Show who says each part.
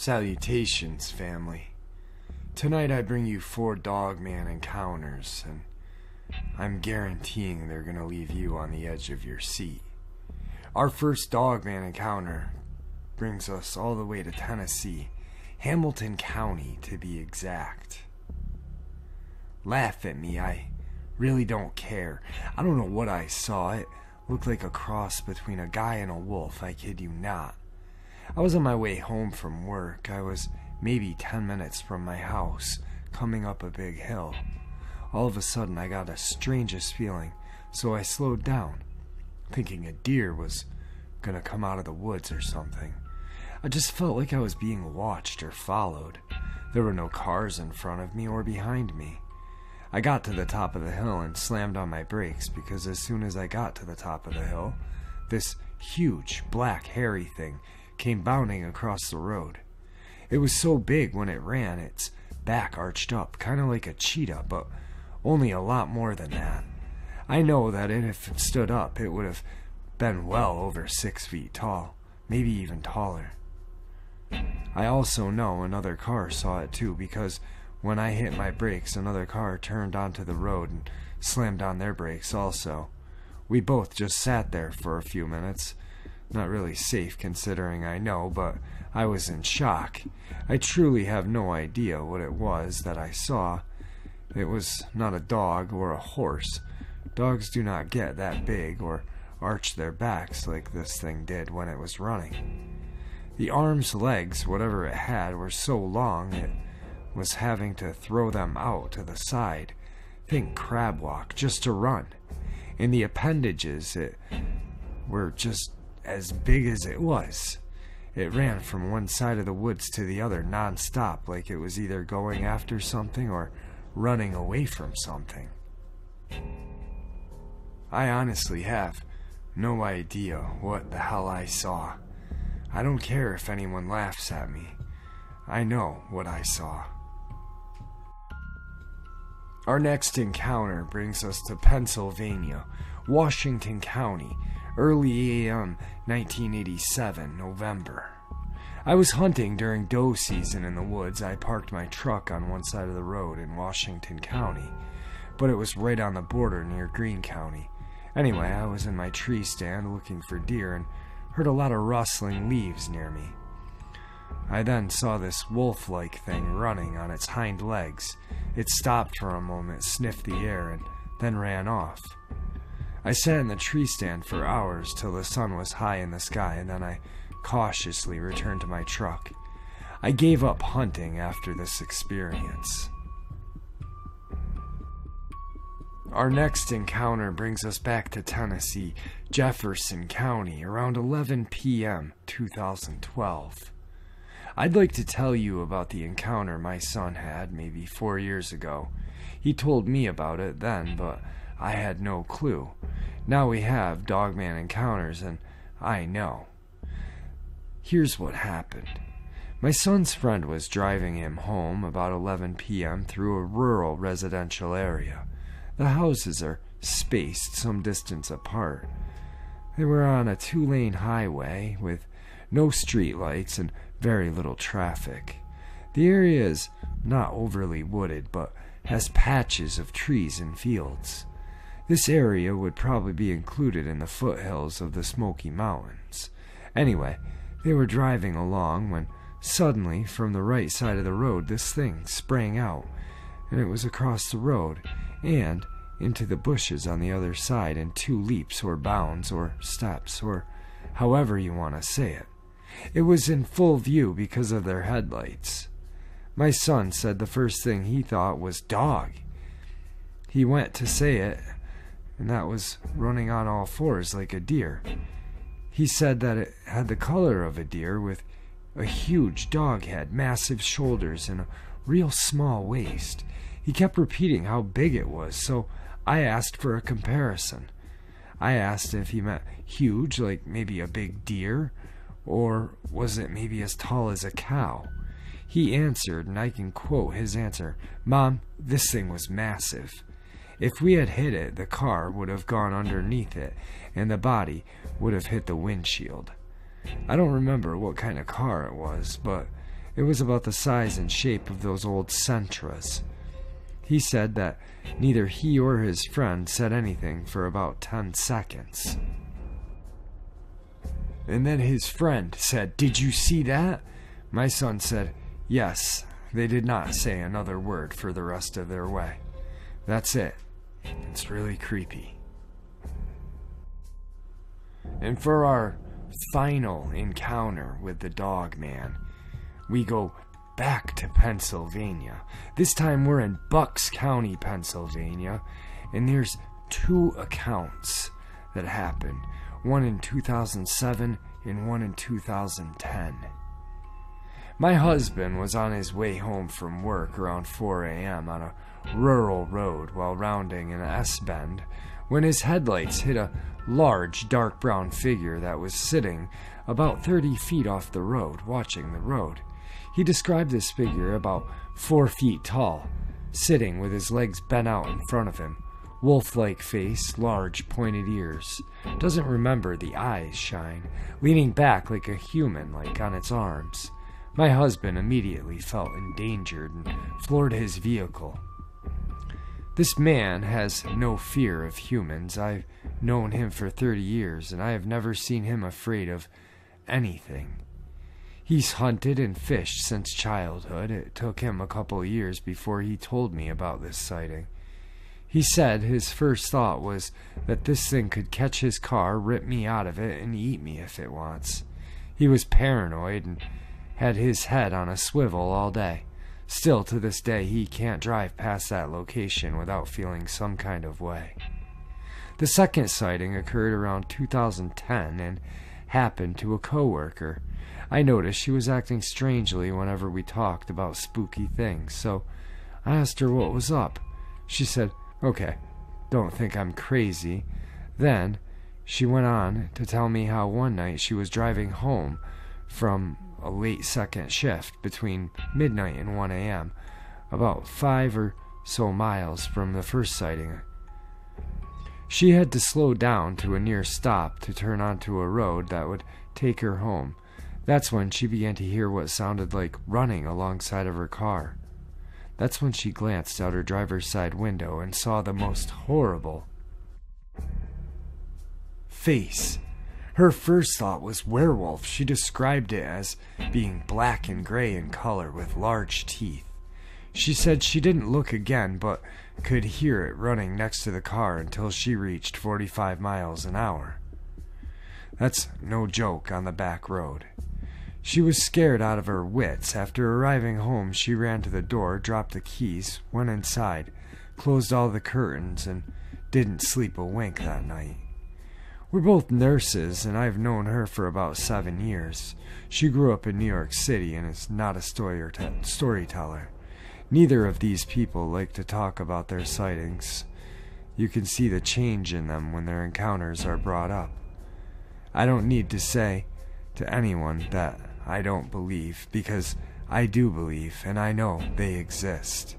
Speaker 1: Salutations, family. Tonight I bring you 4 Dogman encounters, and I'm guaranteeing they're gonna leave you on the edge of your seat. Our first Dogman encounter brings us all the way to Tennessee, Hamilton County to be exact. Laugh at me, I really don't care. I don't know what I saw. It looked like a cross between a guy and a wolf, I kid you not. I was on my way home from work. I was maybe 10 minutes from my house, coming up a big hill. All of a sudden I got the strangest feeling, so I slowed down, thinking a deer was gonna come out of the woods or something. I just felt like I was being watched or followed. There were no cars in front of me or behind me. I got to the top of the hill and slammed on my brakes because as soon as I got to the top of the hill, this huge, black, hairy thing came bounding across the road. It was so big when it ran, its back arched up, kind of like a cheetah, but only a lot more than that. I know that if it stood up, it would have been well over 6 feet tall, maybe even taller. I also know another car saw it too, because when I hit my brakes, another car turned onto the road and slammed on their brakes also. We both just sat there for a few minutes. Not really safe considering I know, but I was in shock. I truly have no idea what it was that I saw. It was not a dog or a horse. Dogs do not get that big or arch their backs like this thing did when it was running. The arms, legs, whatever it had, were so long it was having to throw them out to the side. Think crab walk, just to run. And the appendages, it were just as big as it was. It ran from one side of the woods to the other non-stop, like it was either going after something or running away from something. I honestly have no idea what the hell I saw. I don't care if anyone laughs at me. I know what I saw. Our next encounter brings us to Pennsylvania, Washington County, early a.m. 1987, November. I was hunting during doe season in the woods. I parked my truck on one side of the road in Washington County, but it was right on the border near Greene County. Anyway, I was in my tree stand looking for deer and heard a lot of rustling leaves near me. I then saw this wolf-like thing running on its hind legs. It stopped for a moment, sniffed the air, and then ran off. I sat in the tree stand for hours till the sun was high in the sky, and then I cautiously returned to my truck. I gave up hunting after this experience. Our next encounter brings us back to Tennessee, Jefferson County, around 11 p.m., 2012. I'd like to tell you about the encounter my son had maybe 4 years ago. He told me about it then, but I had no clue. Now we have Dogman encounters, and I know. Here's what happened. My son's friend was driving him home about 11 p.m. through a rural residential area. The houses are spaced some distance apart. They were on a 2-lane highway with no streetlights and very little traffic. The area is not overly wooded, but has patches of trees and fields. This area would probably be included in the foothills of the Smoky Mountains. Anyway, they were driving along when suddenly, from the right side of the road, this thing sprang out, and it was across the road and into the bushes on the other side in 2 leaps or bounds or steps or however you want to say it. It was in full view because of their headlights. My son said the first thing he thought was dog. He went to say it, and that was running on all 4s like a deer. He said that it had the color of a deer with a huge dog head, massive shoulders, and a real small waist. He kept repeating how big it was, so I asked for a comparison. I asked if he meant huge, like maybe a big deer, or was it maybe as tall as a cow? He answered, and I can quote his answer, "Mom, this thing was massive. If we had hit it, the car would have gone underneath it, and the body would have hit the windshield." I don't remember what kind of car it was, but It was about the size and shape of those old Sentras. He said that neither he or his friend said anything for about 10 seconds. And then his friend said, "Did you see that?" My son said, "Yes." They did not say another word for the rest of their way. That's it. It's really creepy. And for our final encounter with the Dogman, we go back to Pennsylvania. This time we're in Bucks County, Pennsylvania, and there's 2 accounts that happened. One in 2007 and one in 2010. My husband was on his way home from work around 4 a.m. on a rural road while rounding an S-bend when his headlights hit a large dark brown figure that was sitting about 30 feet off the road watching the road. He described this figure about 4 feet tall, sitting with his legs bent out in front of him, wolf-like face, large pointed ears. Doesn't remember the eyes shine, leaning back like a human, like on its arms. My husband immediately felt endangered and floored his vehicle. This man has no fear of humans. I've known him for 30 years, and I have never seen him afraid of anything. He's hunted and fished since childhood. It took him a couple years before he told me about this sighting. He said his first thought was that this thing could catch his car, rip me out of it, and eat me if it wants. He was paranoid and had his head on a swivel all day. Still, to this day, he can't drive past that location without feeling some kind of way. The second sighting occurred around 2010 and happened to a coworker. I noticed she was acting strangely whenever we talked about spooky things, so I asked her what was up. She said, "Okay, don't think I'm crazy." Then she went on to tell me how one night she was driving home from a late second shift between midnight and 1 a.m., about 5 or so miles from the first sighting. She had to slow down to a near stop to turn onto a road that would take her home. That's when she began to hear what sounded like running alongside of her car. That's when she glanced out her driver's side window and saw the most horrible face. Her first thought was werewolf. She described it as being black and gray in color with large teeth. She said she didn't look again, but could hear it running next to the car until she reached 45 miles an hour. That's no joke on the back road. She was scared out of her wits. After arriving home, she ran to the door, dropped the keys, went inside, closed all the curtains, and didn't sleep a wink that night. We're both nurses, and I've known her for about 7 years. She grew up in New York City and is not a storyteller. Neither of these people like to talk about their sightings. You can see the change in them when their encounters are brought up. I don't need to say to anyone that I don't believe, because I do believe, and I know they exist.